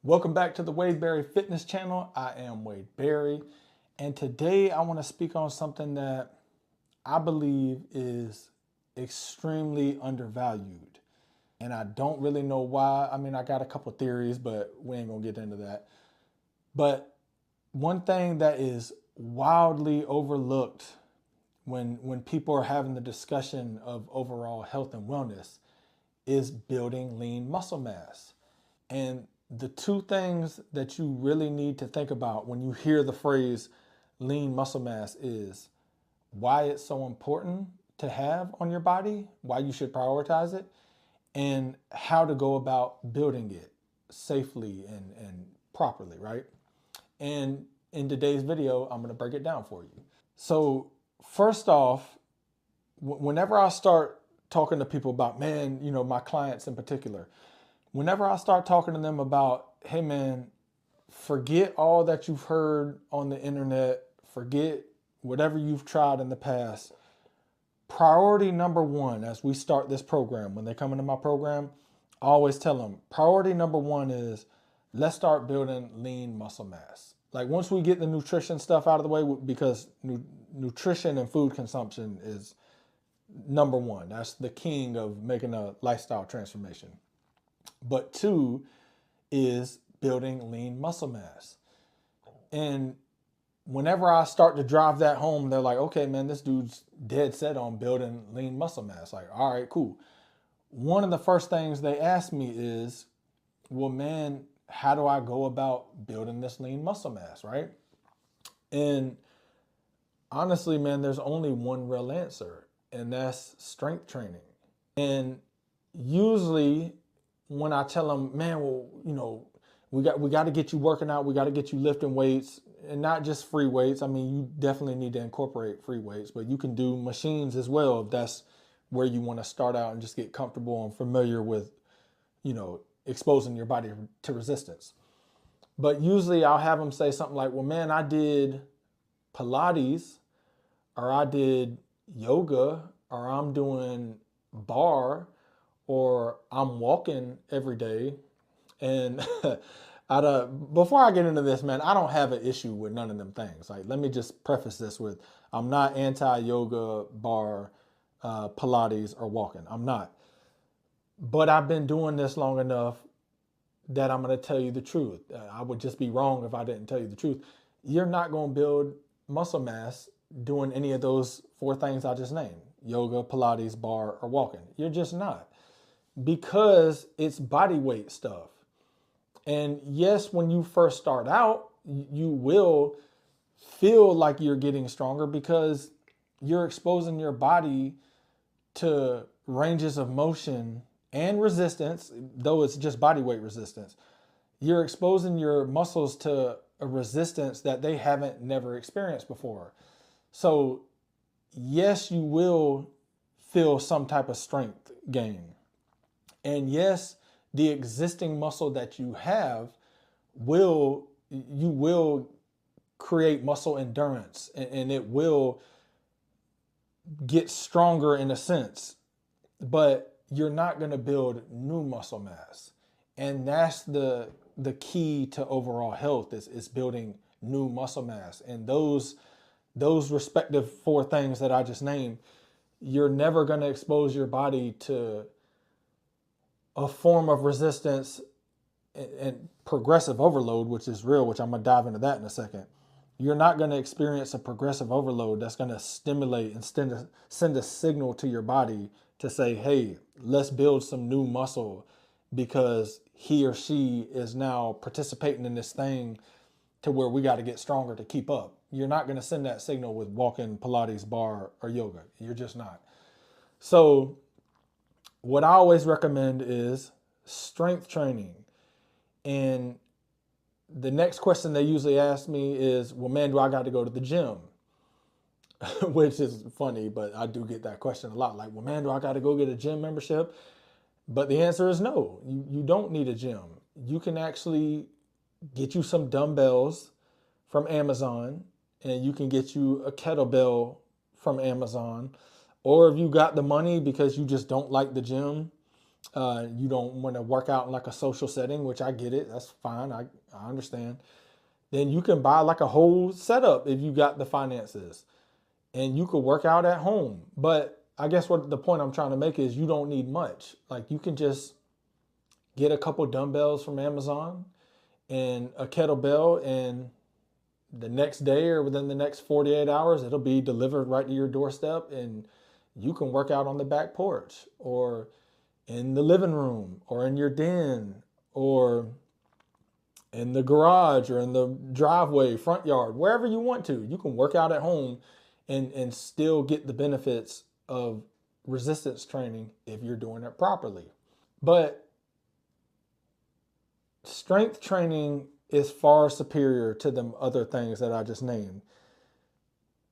Welcome back to the Wade Barry Fitness Channel. I am Wade Barry, and today I want to speak on something that I believe is extremely undervalued. And I don't really know why. I mean, I got a couple theories, but we ain't gonna get into that. But one thing that is wildly overlooked when people are having the discussion of overall health and wellness is building lean muscle mass. And the two things that you really need to think about when you hear the phrase lean muscle mass is why it's so important to have on your body, why you should prioritize it, and how to go about building it safely and properly, right? And in today's video, I'm going to break it down for you. So, first off, whenever I start talking to people about, man, my clients in particular, whenever I start talking to them about, hey man, forget all that you've heard on the internet, forget whatever you've tried in the past. Priority number one, as we start this program, when they come into my program, I always tell them priority number one is let's start building lean muscle mass. Like once we get the nutrition stuff out of the way, because nutrition and food consumption is number one. That's the king of making a lifestyle transformation. But two is building lean muscle mass. And whenever I start to drive that home, they're like, okay, man, this dude's dead set on building lean muscle mass. Like, all right, cool. One of the first things they ask me is, well, man, how do I go about building this lean muscle mass, right? And honestly, man, there's only one real answer, and that's strength training. And usually when I tell them, man, well, we got to get you working out, we got to get you lifting weights, and not just free weights. I mean, you definitely need to incorporate free weights, but you can do machines as well if that's where you want to start out and just get comfortable and familiar with, exposing your body to resistance. But usually I'll have them say something like, well, man, I did Pilates, or I did yoga, or I'm doing barre, or I'm walking every day. And before I get into this, man, I don't have an issue with none of them things. Like, let me just preface this with, I'm not anti-yoga, barre, Pilates, or walking. I'm not. But I've been doing this long enough that I'm going to tell you the truth. I would just be wrong if I didn't tell you the truth. You're not going to build muscle mass doing any of those four things I just named: yoga, Pilates, barre, or walking. You're just not, because it's body weight stuff. And yes, when you first start out, you will feel like you're getting stronger because you're exposing your body to ranges of motion and resistance, though it's just body weight resistance. You're exposing your muscles to a resistance that they haven't never experienced before. So yes, you will feel some type of strength gain. And yes, the existing muscle that you have you will create muscle endurance, and it will get stronger in a sense, but you're not going to build new muscle mass. And that's the key to overall health is building new muscle mass. And those respective four things that I just named, you're never going to expose your body to a form of resistance and progressive overload, which is real, which I'm going to dive into that in a second. You're not going to experience a progressive overload that's going to stimulate and send a signal to your body to say, hey, let's build some new muscle because he or she is now participating in this thing to where we got to get stronger to keep up. You're not going to send that signal with walking, Pilates, barre, or yoga. You're just not. So what I always recommend is strength training. And the next question they usually ask me is, well, man, do I got to go to the gym? Which is funny, but I do get that question a lot. Like, well, man, do I got to go get a gym membership? But the answer is no, you don't need a gym. You can actually get you some dumbbells from Amazon, and you can get you a kettlebell from Amazon. Or if you got the money because you just don't like the gym, You don't want to work out in like a social setting, which I get it. That's fine. I understand. Then you can buy like a whole setup if you got the finances, and you could work out at home. But I guess what the point I'm trying to make is you don't need much. Like you can just get a couple dumbbells from Amazon and a kettlebell, and the next day or within the next 48 hours, it'll be delivered right to your doorstep, and you can work out on the back porch or in the living room or in your den or in the garage or in the driveway, front yard, wherever you want to. You can work out at home and still get the benefits of resistance training if you're doing it properly. But strength training is far superior to them other things that I just named.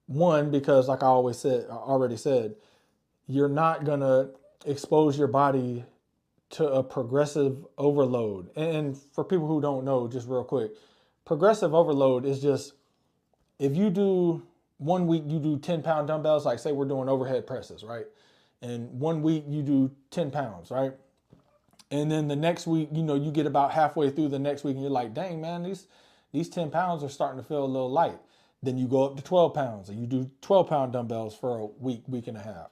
One, because like I already said, you're not gonna expose your body to a progressive overload. And for people who don't know, just real quick, progressive overload is just if you do 1 week you do 10-pound dumbbells, like say we're doing overhead presses, right? And 1 week you do 10 pounds, right? And then the next week, you get about halfway through the next week and you're like, dang man, these 10 pounds are starting to feel a little light. Then you go up to 12 pounds and you do 12-pound dumbbells for a week, week and a half.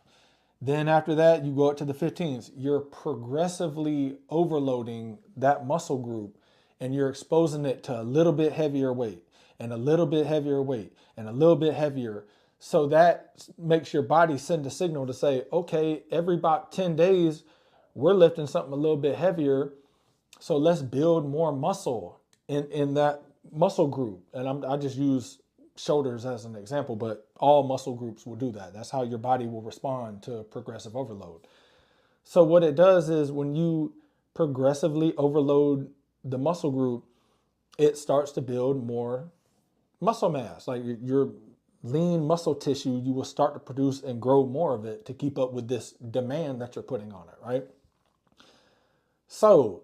Then after that, you go up to the 15s. You're progressively overloading that muscle group and you're exposing it to a little bit heavier weight and a little bit heavier weight and a little bit heavier. So that makes your body send a signal to say, okay, every about 10 days, we're lifting something a little bit heavier. So let's build more muscle in that muscle group. And I just use shoulders as an example, but all muscle groups will do that. That's how your body will respond to progressive overload. So what it does is when you progressively overload the muscle group, it starts to build more muscle mass. Like your lean muscle tissue, you will start to produce and grow more of it to keep up with this demand that you're putting on it, right? So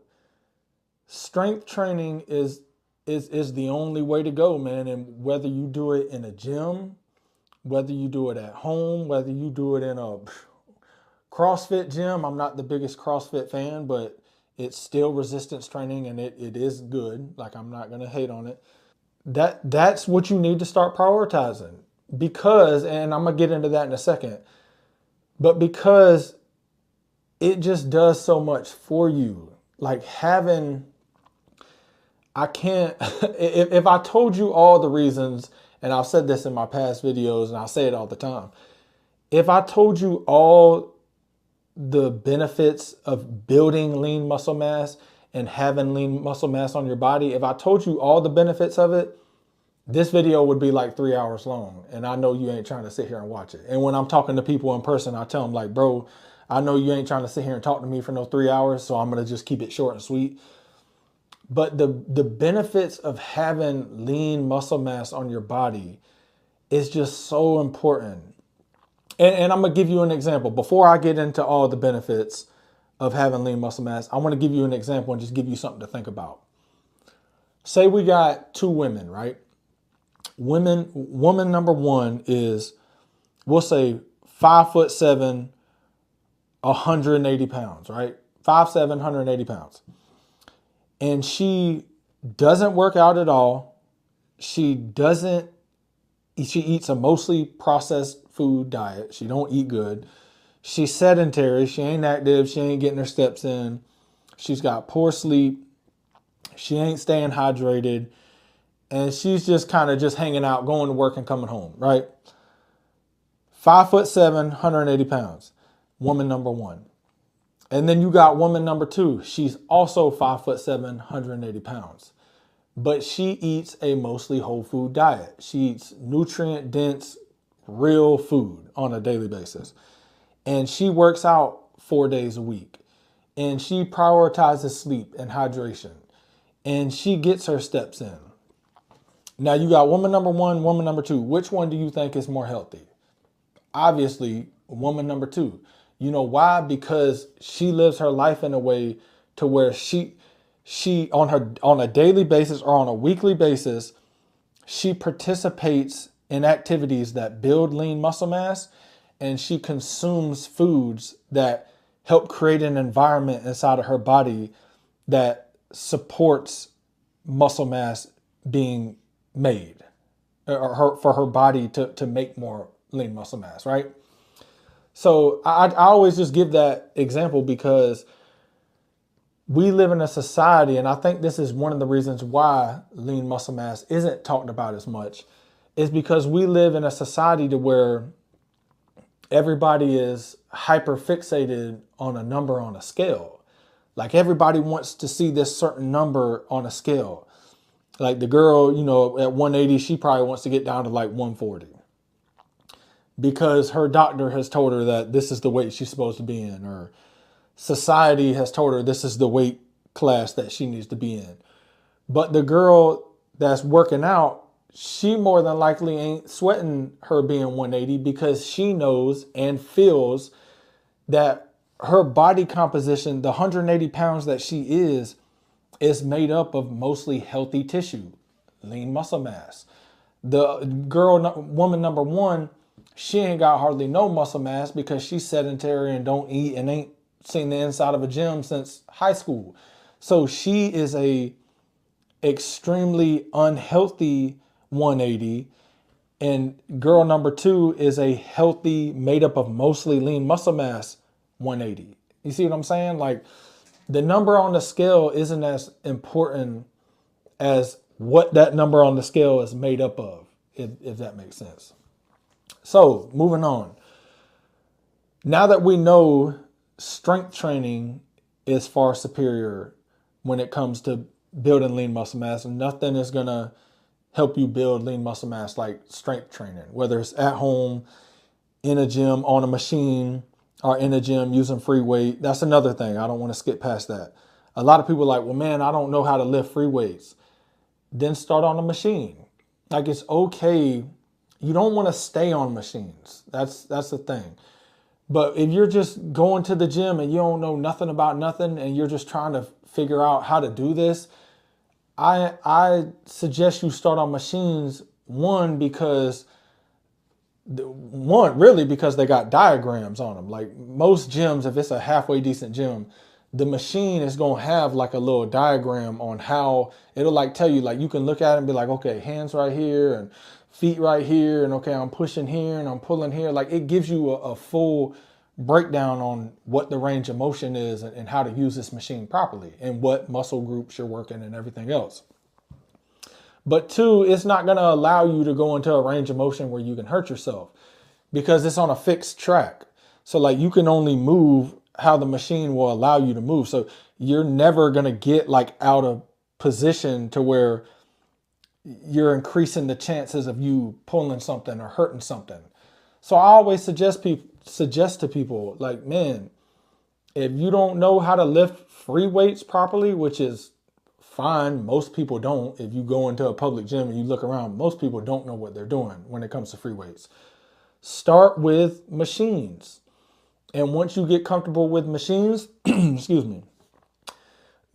strength training is the only way to go, man. And whether you do it in a gym, whether you do it at home, whether you do it in a CrossFit gym, I'm not the biggest CrossFit fan, but it's still resistance training and it is good. Like I'm not going to hate on it. That's what you need to start prioritizing because, and I'm going to get into that in a second, but because it just does so much for you. Like I can't, if I told you all the reasons, and I've said this in my past videos and I say it all the time, if I told you all the benefits of building lean muscle mass and having lean muscle mass on your body, if I told you all the benefits of it, this video would be like 3 hours long. And I know you ain't trying to sit here and watch it. And when I'm talking to people in person, I tell them like, bro, I know you ain't trying to sit here and talk to me for no 3 hours, so I'm going to just keep it short and sweet. But the benefits of having lean muscle mass on your body is just so important. And I'm going to give you an example. Before I get into all the benefits of having lean muscle mass, I want to give you an example and just give you something to think about. Say we got two women, right? Woman number one is, we'll say 5'7", 180 pounds, right? 5'7", 180 pounds. And she doesn't work out at all. She eats a mostly processed food diet. She don't eat good. She's sedentary. She ain't active. She ain't getting her steps in. She's got poor sleep. She ain't staying hydrated. And she's just kind of just hanging out, going to work and coming home, right? 5'7", 180 pounds. Woman number one. And then you got woman number two. She's also 5'7", 180 pounds. But she eats a mostly whole food diet. She eats nutrient dense, real food on a daily basis. And she works out 4 days a week. And she prioritizes sleep and hydration. And she gets her steps in. Now you got woman number one, woman number two. Which one do you think is more healthy? Obviously, woman number two. You know why? Because she lives her life in a way to where she on a daily basis or on a weekly basis, she participates in activities that build lean muscle mass, and she consumes foods that help create an environment inside of her body that supports muscle mass being made, or for her body to make more lean muscle mass, right? So I always just give that example because we live in a society, and I think this is one of the reasons why lean muscle mass isn't talked about as much, is because we live in a society to where everybody is hyper fixated on a number on a scale. Like everybody wants to see this certain number on a scale. Like the girl, you know, at 180, she probably wants to get down to like 140 because her doctor has told her that this is the weight she's supposed to be in, or society has told her this is the weight class that she needs to be in. But the girl that's working out, she more than likely ain't sweating her being 180 because she knows and feels that her body composition, the 180 pounds that she is made up of mostly healthy tissue, lean muscle mass. The woman number one, she ain't got hardly no muscle mass because she's sedentary and don't eat and ain't seen the inside of a gym since high school. So she is a extremely unhealthy 180, and girl number two is a healthy, made up of mostly lean muscle mass 180. You see what I'm saying? Like the number on the scale isn't as important as what that number on the scale is made up of, if that makes sense. So moving on. Now that we know strength training is far superior when it comes to building lean muscle mass, and nothing is going to help you build lean muscle mass like strength training, whether it's at home, in a gym, on a machine, or in a gym using free weight. That's another thing. I don't want to skip past that. A lot of people are like, well, man, I don't know how to lift free weights. Then start on a machine. Like it's okay. You don't want to stay on machines. That's the thing. But if you're just going to the gym and you don't know nothing about nothing and you're just trying to figure out how to do this, I suggest you start on machines. Because they got diagrams on them. Like most gyms, if it's a halfway decent gym, the machine is going to have like a little diagram on how it'll like tell you, like you can look at it and be like, okay, hands right here and feet right here. And okay, I'm pushing here and I'm pulling here. Like it gives you a full breakdown on what the range of motion is and how to use this machine properly and what muscle groups you're working and everything else. But two, it's not going to allow you to go into a range of motion where you can hurt yourself because it's on a fixed track. So like you can only move how the machine will allow you to move. So you're never going to get like out of position to where you're increasing the chances of you pulling something or hurting something. So I always suggest to people like, man, if you don't know how to lift free weights properly, which is fine, most people don't. If you go into a public gym and you look around, most people don't know what they're doing when it comes to free weights. Start with machines. And once you get comfortable with machines, excuse me,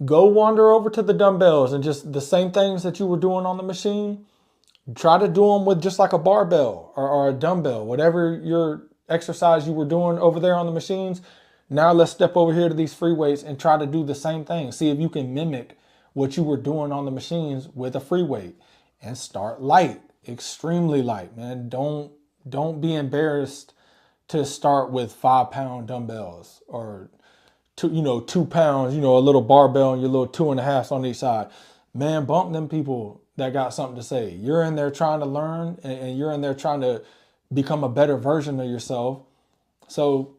go wander over to the dumbbells and just the same things that you were doing on the machine, try to do them with just like a barbell or a dumbbell, whatever your exercise you were doing over there on the machines. Now let's step over here to these free weights and try to do the same thing. See if you can mimic what you were doing on the machines with a free weight, and start light, extremely light, man. Don't be embarrassed to start with 5-pound dumbbells or 2 pounds, a little barbell and your little 2.5s on each side. Man, bump them people that got something to say. You're in there trying to learn and you're in there trying to become a better version of yourself. So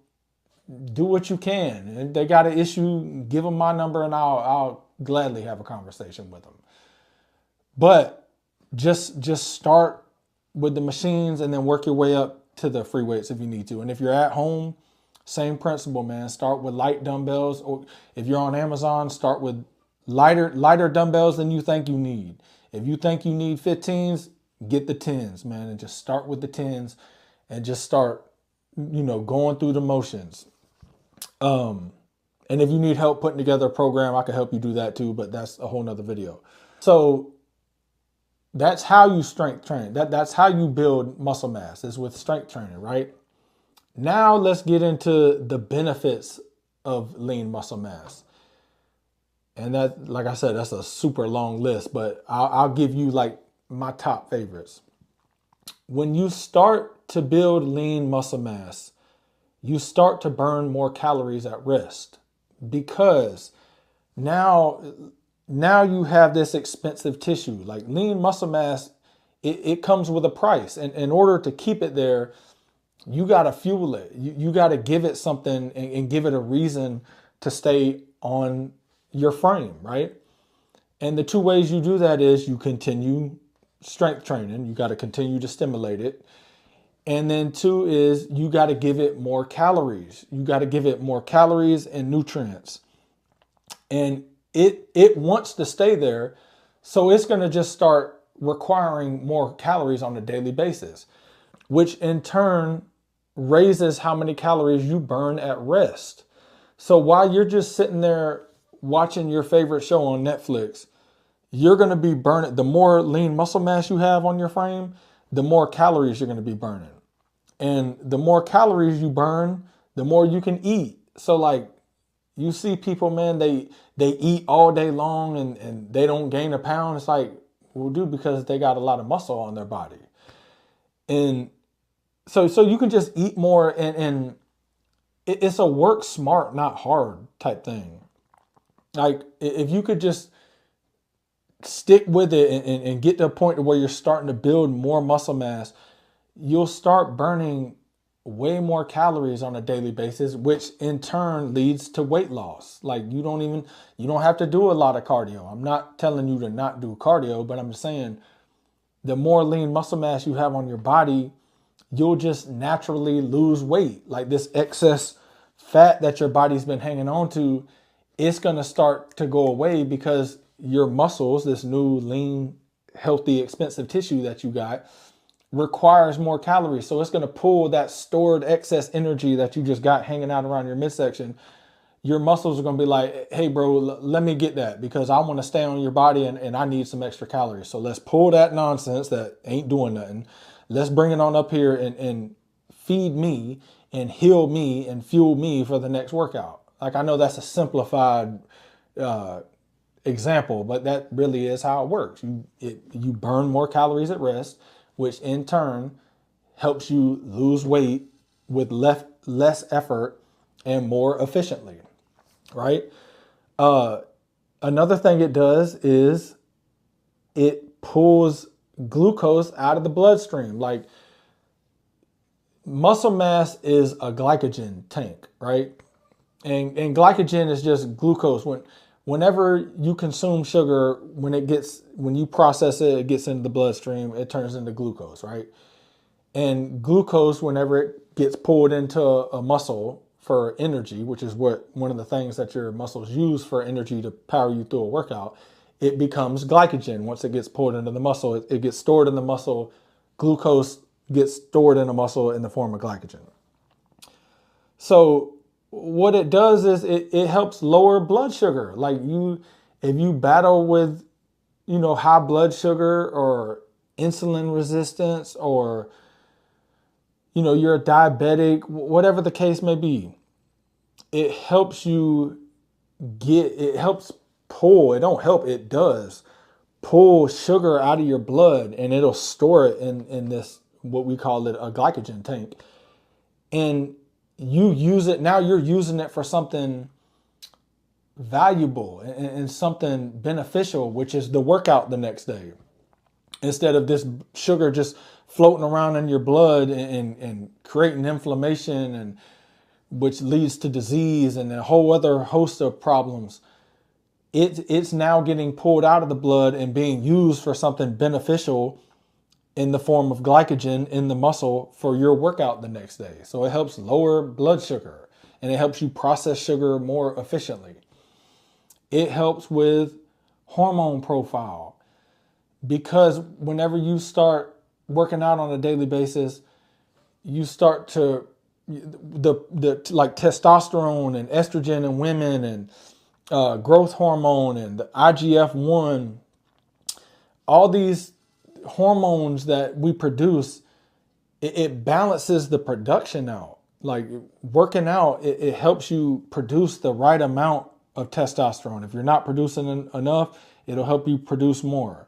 do what you can. If they got an issue, give them my number and I'll gladly have a conversation with them. But just start with the machines and then work your way up to the free weights if you need to. And if you're at home, same principle, man. Start with light dumbbells, or if you're on Amazon, start with lighter dumbbells than you think you need. If you think you need 15s, get the 10s, man, and just start with the 10s and just start, going through the motions. And if you need help putting together a program, I can help you do that too, but that's a whole nother video. So that's how you strength train. That's how you build muscle mass, is with strength training, right? Now let's get into the benefits of lean muscle mass. And that, like I said, that's a super long list, but I'll give you like my top favorites. When you start to build lean muscle mass, you start to burn more calories at rest, because now you have this expensive tissue. Like lean muscle mass, it comes with a price. And in order to keep it there, you got to fuel it. You got to give it something and give it a reason to stay on your frame, right? And the two ways you do that is you continue strength training. You got to continue to stimulate it. And then two is you got to give it more calories. You got to give it more calories and nutrients. And it wants to stay there. So it's going to just start requiring more calories on a daily basis, which in turn raises how many calories you burn at rest. So while you're just sitting there watching your favorite show on Netflix, you're going to be burning. The more lean muscle mass you have on your frame, the more calories you're going to be burning. And the more calories you burn, the more you can eat. So like you see people, man, they eat all day long and they don't gain a pound. It's like, well, dude, because they got a lot of muscle on their body. And so you can just eat more, and it's a work smart, not hard type thing. Like if you could just stick with it and get to a point where you're starting to build more muscle mass, you'll start burning way more calories on a daily basis, which in turn leads to weight loss. Like you don't have to do a lot of cardio. I'm not telling you to not do cardio, but I'm just saying the more lean muscle mass you have on your body, you'll just naturally lose weight. Like this excess fat that your body's been hanging on to, it's going to start to go away because your muscles, this new lean, healthy, expensive tissue that you got, requires more calories. So it's going to pull that stored excess energy that you just got hanging out around your midsection. Your muscles are going to be like, hey, bro, let me get that because I want to stay on your body and I need some extra calories. So let's pull that nonsense that ain't doing nothing. Let's bring it on up here and feed me and heal me and fuel me for the next workout. Like I know that's a simplified example, but that really is how it works. You burn more calories at rest, which in turn helps you lose weight with less effort and more efficiently, right? Another thing it does is it pulls glucose out of the bloodstream. Like muscle mass is a glycogen tank, right? And glycogen is just glucose. Whenever you consume sugar, when you process it, it gets into the bloodstream, it turns into glucose, right? And glucose, whenever it gets pulled into a muscle for energy, which is one of the things that your muscles use for energy to power you through a workout, it becomes glycogen. Once it gets pulled into the muscle, it gets stored in the muscle. Glucose gets stored in the muscle in the form of glycogen. So what it does is it helps lower blood sugar. Like if you battle with, high blood sugar or insulin resistance, or, you're a diabetic, whatever the case may be, it helps it does pull sugar out of your blood, and it'll store it in this, what we call it, a glycogen tank. And you use it, now you're using it for something valuable and something beneficial, which is the workout the next day. Instead of this sugar just floating around in your blood and creating inflammation, and which leads to disease and a whole other host of problems. It's now getting pulled out of the blood and being used for something beneficial in the form of glycogen in the muscle for your workout the next day. So it helps lower blood sugar and it helps you process sugar more efficiently. It helps with hormone profile, because whenever you start working out on a daily basis, you start to like testosterone and estrogen in women and growth hormone and the IGF-1, all these hormones that we produce, it balances the production out. Like working out, it helps you produce the right amount of testosterone. If you're not producing enough, it'll help you produce more.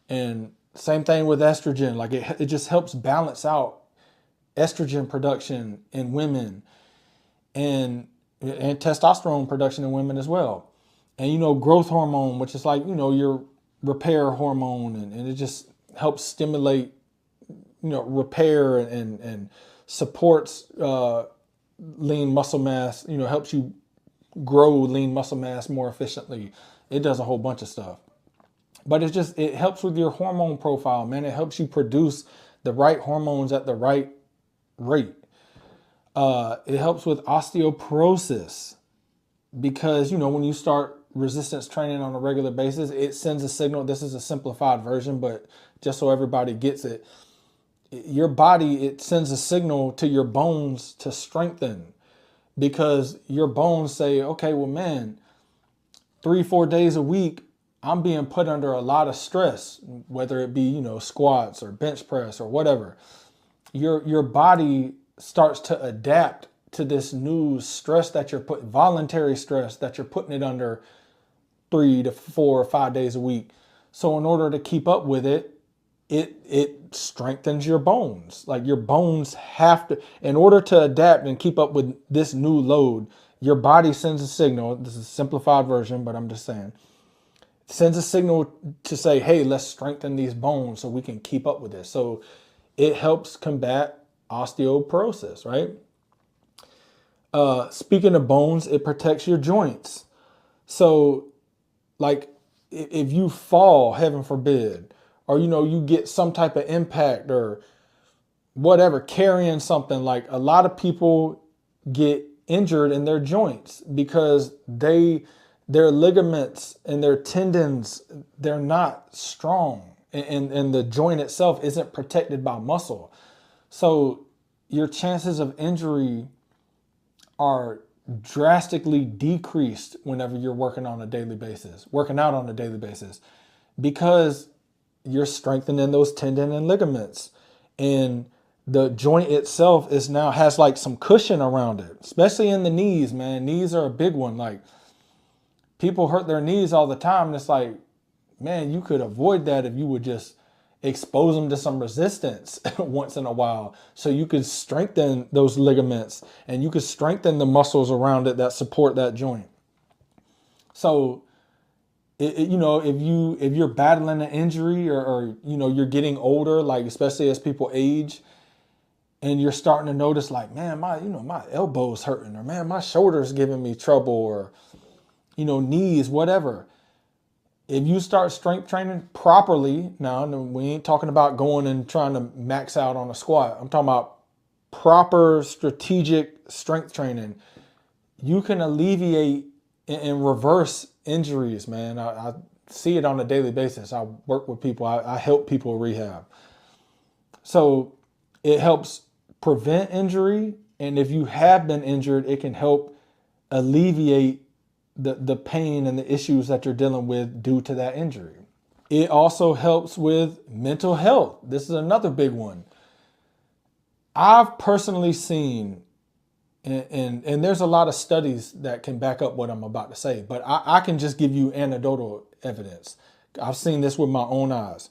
And same thing with estrogen. Like it just helps balance out estrogen production in women and testosterone production in women as well. And, growth hormone, which is like, your repair hormone, and it just helps stimulate, repair and supports lean muscle mass, helps you grow lean muscle mass more efficiently. It does a whole bunch of stuff. But it helps with your hormone profile, man. It helps you produce the right hormones at the right rate. It helps with osteoporosis because, when you start resistance training on a regular basis, it sends a signal. This is a simplified version, but just so everybody gets it, your body, it sends a signal to your bones to strengthen because your bones say, okay, well, man, 3-4 days a week, I'm being put under a lot of stress, whether it be, squats or bench press or whatever. Your body starts to adapt to this new stress that you're putting, voluntary stress that you're putting it under 3 to 4 or 5 days a week. So in order to keep up with it, it strengthens your bones. Like your bones have to, in order to adapt and keep up with this new load, your body sends a signal. This is a simplified version, but I'm just saying, sends a signal to say, hey, let's strengthen these bones so we can keep up with this. So it helps combat osteoporosis, right? Speaking of bones, it protects your joints. So like if you fall, heaven forbid, or, you get some type of impact or whatever, carrying something, like a lot of people get injured in their joints because their ligaments and their tendons, they're not strong, and the joint itself isn't protected by muscle. So your chances of injury are drastically decreased whenever you're working out on a daily basis, because you're strengthening those tendon and ligaments, and the joint itself has like some cushion around it, especially in the knees, man. Knees are a big one. Like people hurt their knees all the time. And it's like, man, you could avoid that if you would just expose them to some resistance once in a while, so you could strengthen those ligaments and you could strengthen the muscles around it that support that joint. So if you're battling an injury or you're getting older, like especially as people age, and you're starting to notice like, man, my elbow's hurting, or man, my shoulder's giving me trouble, or knees, whatever. If you start strength training properly, now we ain't talking about going and trying to max out on a squat. I'm talking about proper strategic strength training. You can alleviate and reverse injuries, man. I see it on a daily basis. I work with people. I help people rehab. So it helps prevent injury. And if you have been injured, it can help alleviate the pain and the issues that you're dealing with due to that injury. It also helps with mental health. This is another big one. I've personally seen, and there's a lot of studies that can back up what I'm about to say, but I can just give you anecdotal evidence. I've seen this with my own eyes.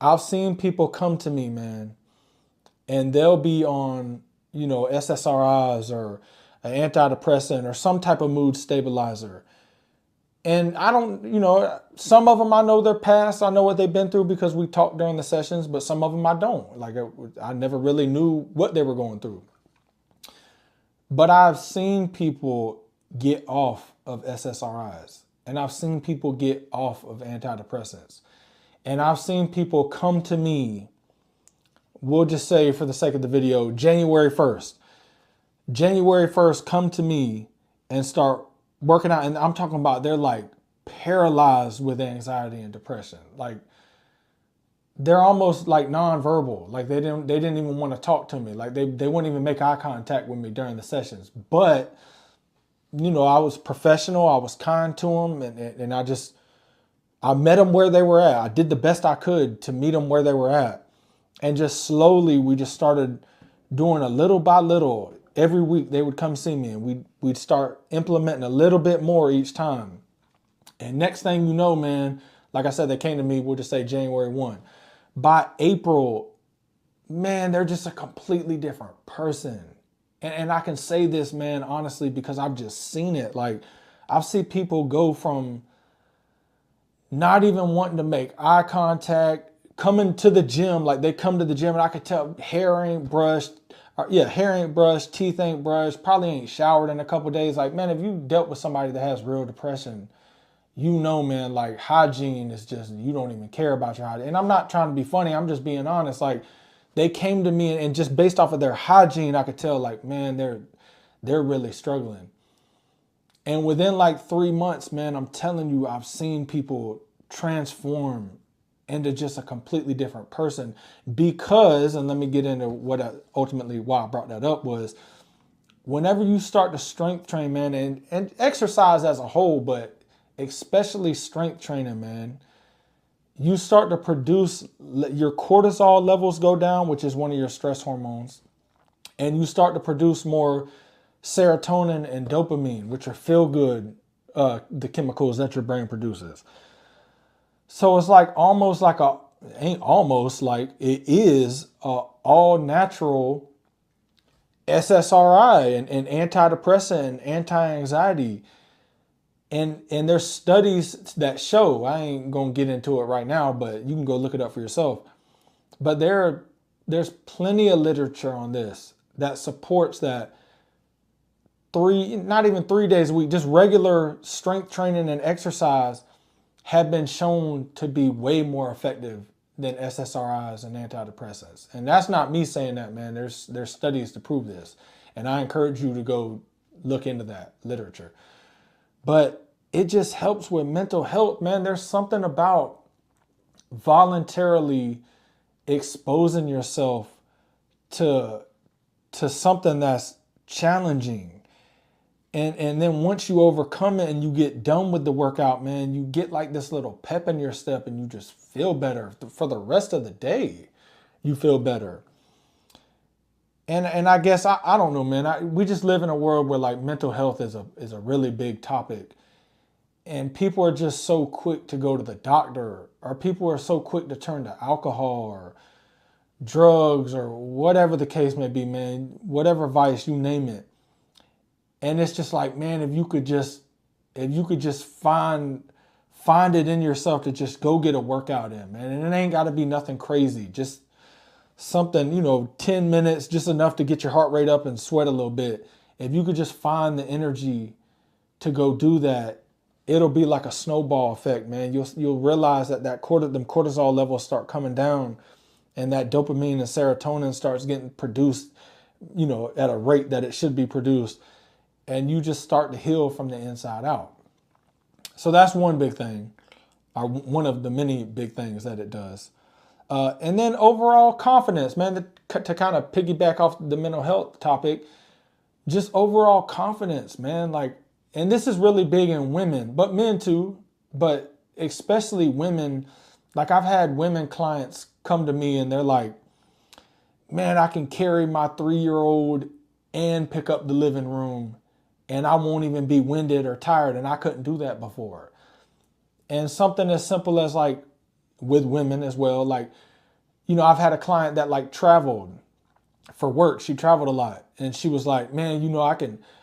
I've seen people come to me, man, and they'll be on, SSRIs or an antidepressant or some type of mood stabilizer. And I don't, some of them I know their past, I know what they've been through because we talked during the sessions, but some of them I don't. Like I never really knew what they were going through. But I've seen people get off of SSRIs, and I've seen people get off of antidepressants. And I've seen people come to me, we'll just say for the sake of the video, January 1st come to me and start working out. And I'm talking about they're like paralyzed with anxiety and depression. Like they're almost like nonverbal. Like they didn't even want to talk to me. Like they wouldn't even make eye contact with me during the sessions. But, I was professional. I was kind to them. And I met them where they were at. I did the best I could to meet them where they were at. And just slowly, we just started doing a little by little, every week they would come see me, and we'd start implementing a little bit more each time. And next thing you know, man, like I said, they came to me, we'll just say January 1. By April, man, they're just a completely different person. And I can say this, man, honestly, because I've just seen it. Like, I've seen people go from not even wanting to make eye contact, coming to the gym, like they come to the gym and I could tell hair ain't brushed, teeth ain't brushed, probably ain't showered in a couple of days. Like, man, if you dealt with somebody that has real depression, you know, man, like hygiene is just, you don't even care about your hygiene. And I'm not trying to be funny, I'm just being honest. Like, they came to me and just based off of their hygiene, I could tell, like, man, they're really struggling. And within like 3 months, man, I'm telling you, I've seen people transform into just a completely different person because, and let me get into ultimately why I brought that up, was whenever you start to strength train, man, and exercise as a whole, but especially strength training, man, you start to produce, your cortisol levels go down, which is one of your stress hormones, and you start to produce more serotonin and dopamine, which are feel good, the chemicals that your brain produces. So it's like almost like it is a all natural SSRI and antidepressant and anti-anxiety. And there's studies that show, I ain't gonna get into it right now, but you can go look it up for yourself. But there's plenty of literature on this that supports that not even 3 days a week, just regular strength training and exercise have been shown to be way more effective than SSRIs and antidepressants. And that's not me saying that, man. There's studies to prove this. And I encourage you to go look into that literature. But it just helps with mental health, man. There's something about voluntarily exposing yourself to something that's challenging. And then once you overcome it and you get done with the workout, man, you get like this little pep in your step and you just feel better for the rest of the day. You feel better. And I guess, I don't know, man, we just live in a world where like mental health is a really big topic. And people are just so quick to go to the doctor, or people are so quick to turn to alcohol or drugs or whatever the case may be, man, whatever vice, you name it. And it's just like, man, if you could just find it in yourself to just go get a workout in, man. And it ain't got to be nothing crazy. Just something, 10 minutes, just enough to get your heart rate up and sweat a little bit. If you could just find the energy to go do that, it'll be like a snowball effect, man. You'll realize that them cortisol levels start coming down, and that dopamine and serotonin starts getting produced, at a rate that it should be produced. And you just start to heal from the inside out. So that's one big thing, or one of the many big things that it does. And then overall confidence, man, to kind of piggyback off the mental health topic, just overall confidence, man. Like, and this is really big in women, but men too, but especially women. Like, I've had women clients come to me and they're like, man, I can carry my 3-year-old and pick up the living room, and I won't even be winded or tired. And I couldn't do that before. And something as simple as, like, with women as well, like, I've had a client that like traveled for work. She traveled a lot. And she was like, man,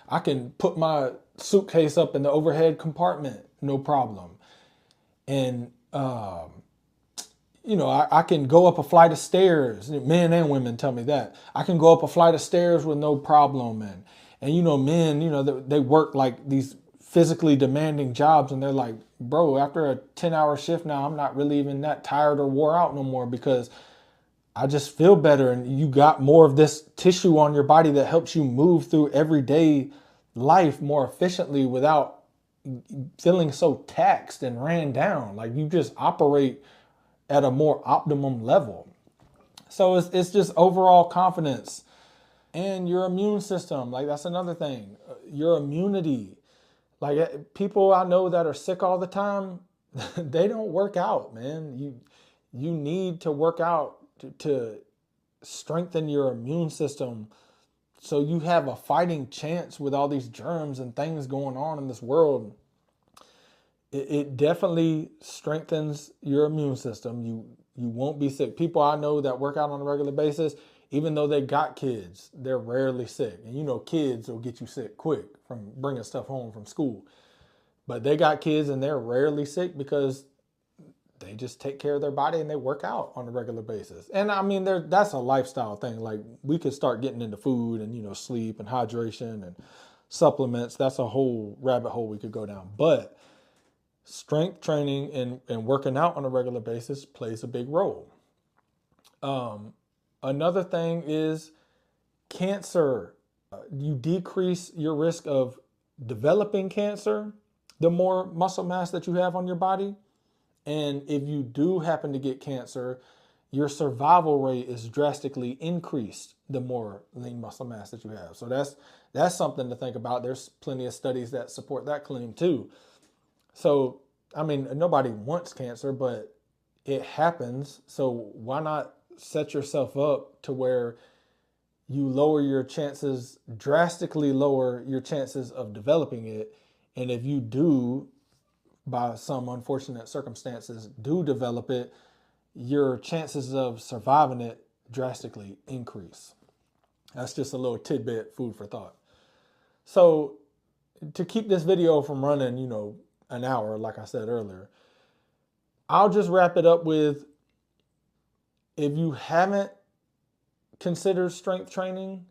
I can put my suitcase up in the overhead compartment, no problem. And, I can go up a flight of stairs. Men and women tell me that. I can go up a flight of stairs with no problem. And men, they work like these physically demanding jobs, and they're like, bro, after a 10-hour shift now, I'm not really even that tired or wore out no more because I just feel better. And you got more of this tissue on your body that helps you move through everyday life more efficiently without feeling so taxed and ran down. Like, you just operate at a more optimum level. So it's just overall confidence. And your immune system, like, that's another thing. Your immunity. Like, people I know that are sick all the time, they don't work out, man. You need to work out to strengthen your immune system So you have a fighting chance with all these germs and things going on in this world. It definitely strengthens your immune system. You won't be sick. People I know that work out on a regular basis, even though they got kids, they're rarely sick. And you know, kids will get you sick quick from bringing stuff home from school. But they got kids and they're rarely sick because they just take care of their body and they work out on a regular basis. And I mean, that's a lifestyle thing. Like, we could start getting into food and, you know, sleep and hydration and supplements. That's a whole rabbit hole we could go down. But strength training and working out on a regular basis plays a big role. Another thing is cancer. You decrease your risk of developing cancer the more muscle mass that you have on your body. And if you do happen to get cancer, your survival rate is drastically increased the more lean muscle mass that you have. So that's something to think about. There's plenty of studies that support that claim too. So, I mean, nobody wants cancer, but it happens. So why not set yourself up to where you lower your chances, drastically lower your chances of developing it. And if you do, by some unfortunate circumstances, do develop it, your chances of surviving it drastically increase. That's just a little tidbit, food for thought. So to keep this video from running, you know, an hour, like I said earlier, I'll just wrap it up with, if you haven't considered strength training,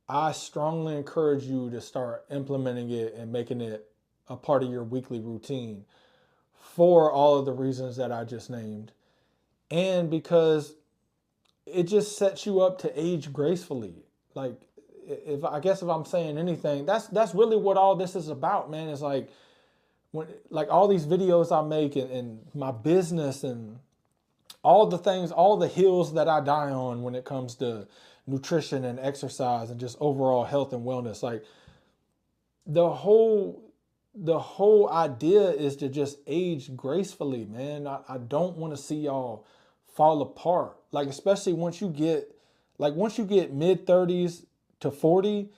I strongly encourage you to start implementing it and making it a part of your weekly routine for all of the reasons that I just named. And because it just sets you up to age gracefully. Like, if I'm saying anything, that's really what all this is about, man. It's like, like all these videos I make and my business and all the things, all the hills that I die on when it comes to nutrition and exercise and just overall health and wellness. Like, the whole idea is to just age gracefully, man. I don't want to see y'all fall apart. Like, especially once you get mid 30s to 40,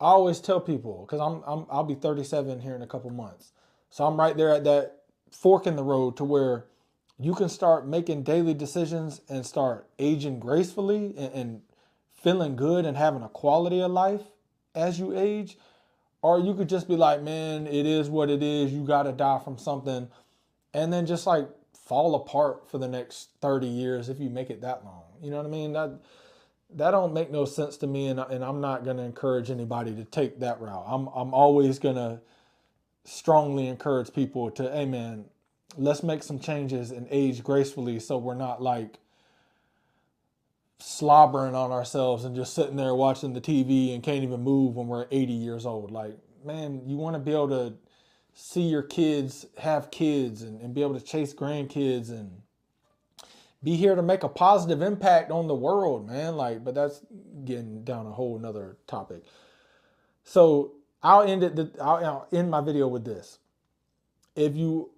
I always tell people, because I'll be 37 here in a couple months. So I'm right there at that fork in the road to where you can start making daily decisions and start aging gracefully and feeling good and having a quality of life as you age. Or you could just be like, man, it is what it is. You got to die from something. And then just like fall apart for the next 30 years if you make it that long. You know what I mean? That don't make no sense to me. And I'm not going to encourage anybody to take that route. I'm always going to strongly encourage people to, hey, man, let's make some changes and age gracefully so we're not like slobbering on ourselves and just sitting there watching the TV and can't even move when we're 80 years old. Like, man, you want to be able to see your kids have kids and be able to chase grandkids and be here to make a positive impact on the world, man. Like, but that's getting down a whole nother topic. So I'll end my video with this. If you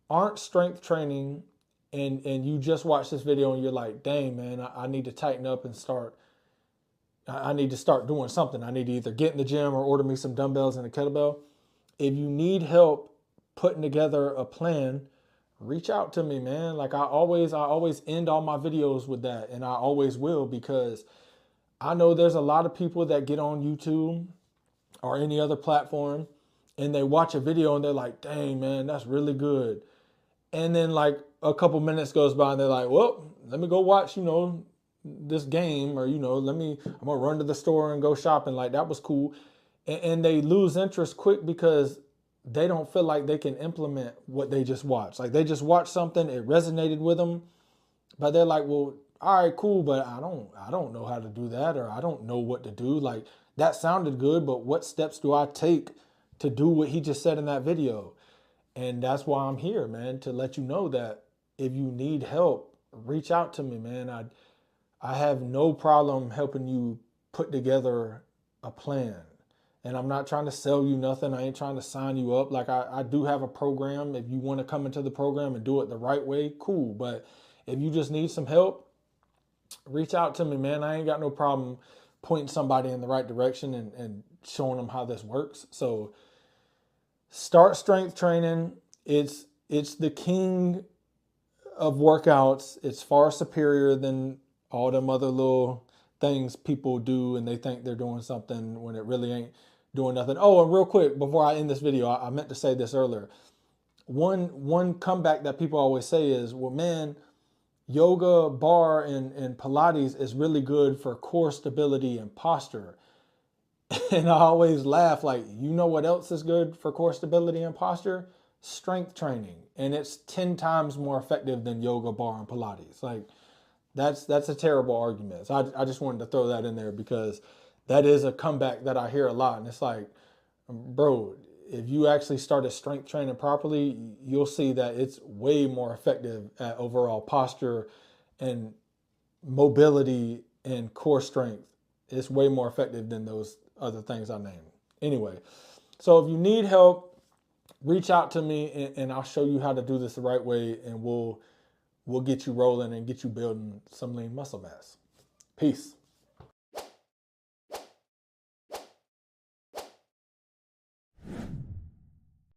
aren't strength training and you just watch this video and you're like, dang, man, I need to tighten up and I need to start doing something. I need to either get in the gym or order me some dumbbells and a kettlebell. If you need help putting together a plan, reach out to me, man. Like I always end all my videos with that, and I always will, because I know there's a lot of people that get on YouTube or any other platform and they watch a video and they're like, dang, man, that's really good. And then like a couple minutes goes by and they're like, well, let me go watch, this game, or, I'm going to run to the store and go shopping. Like, that was cool. And they lose interest quick because they don't feel like they can implement what they just watched. Like, they just watched something, it resonated with them, but they're like, well, all right, cool, but I don't know how to do that, or I don't know what to do. Like, that sounded good, but what steps do I take to do what he just said in that video? And that's why I'm here, man, to let you know that if you need help, reach out to me, man. I have no problem helping you put together a plan. And I'm not trying to sell you nothing. I ain't trying to sign you up. Like, I do have a program. If you want to come into the program and do it the right way, cool. But if you just need some help, reach out to me, man. I ain't got no problem pointing somebody in the right direction and showing them how this works. So start strength training. It's the king of workouts. It's far superior than all them other little things people do and they think they're doing something when it really ain't doing nothing. Oh, and real quick, before I end this video, I meant to say this earlier. One comeback that people always say is, well, man, yoga, barre, and Pilates is really good for core stability and posture. And I always laugh, like, you know what else is good for core stability and posture? Strength training. And it's 10 times more effective than yoga, barre, and Pilates. Like, that's a terrible argument. So I just wanted to throw that in there because that is a comeback that I hear a lot. And it's like, bro, if you actually started strength training properly, you'll see that it's way more effective at overall posture and mobility and core strength. It's way more effective than those other things I named. Anyway, so if you need help, reach out to me and I'll show you how to do this the right way, and we'll get you rolling and get you building some lean muscle mass. Peace.